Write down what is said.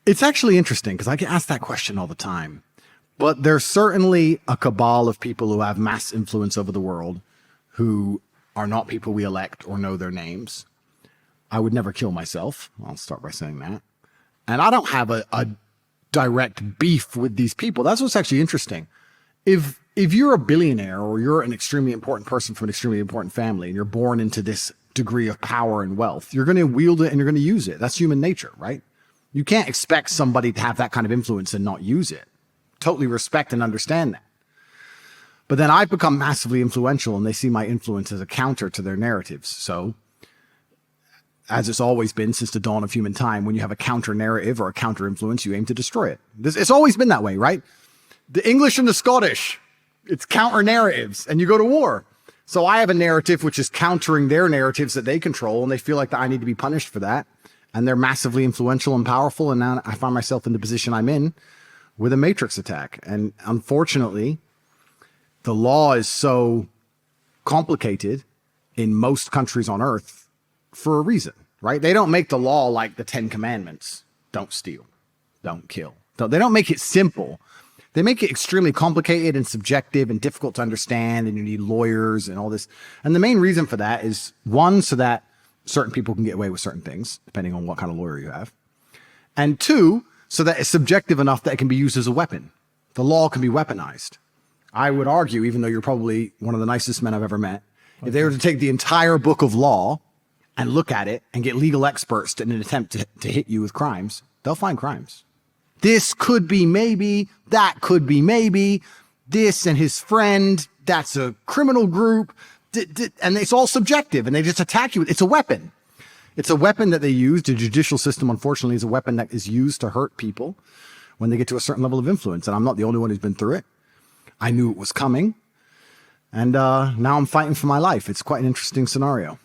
It's actually interesting because I get asked that question all the time. But there's certainly a cabal of people who have mass influence over the world who are not people we elect or know their names. I would never kill myself. I'll start by saying that. And I don't have a direct beef with these people. That's what's actually interesting. If you're a billionaire or you're an extremely important person from an extremely important family and you're born into this degree of power and wealth, you're going to wield it and you're going to use it. That's human nature, right? You can't expect somebody to have that kind of influence and not use it. Totally respect and understand that. But then I've become massively influential and they see my influence as a counter to their narratives. So, as it's always been since the dawn of human time, when you have a counter narrative or a counter influence, you aim to destroy it. It's always been that way, right? The English and the Scottish, it's counter narratives and you go to war. So I have a narrative which is countering their narratives that they control and they feel like that I need to be punished for that. And they're massively influential and powerful. And now I find myself in the position I'm in with a matrix attack. And unfortunately, the law is so complicated in most countries on earth for a reason, right? They don't make the law like the 10 Commandments. Don't steal, don't kill. They don't make it simple. They make it extremely complicated and subjective and difficult to understand, and you need lawyers and all this. And the main reason for that is, one, so that certain people can get away with certain things, depending on what kind of lawyer you have. And two, so that it's subjective enough that it can be used as a weapon. The law can be weaponized. I would argue, even though you're probably one of the nicest men I've ever met, if they were to take the entire book of law and look at it and get legal experts in an attempt to hit you with crimes, they'll find crimes. This could be maybe, that could be maybe, this and his friend, that's a criminal group, and it's all subjective, and they just attack you. It's a weapon. It's a weapon that they use. The judicial system, unfortunately, is a weapon that is used to hurt people when they get to a certain level of influence, and I'm not the only one who's been through it. I knew it was coming, and now I'm fighting for my life. It's quite an interesting scenario.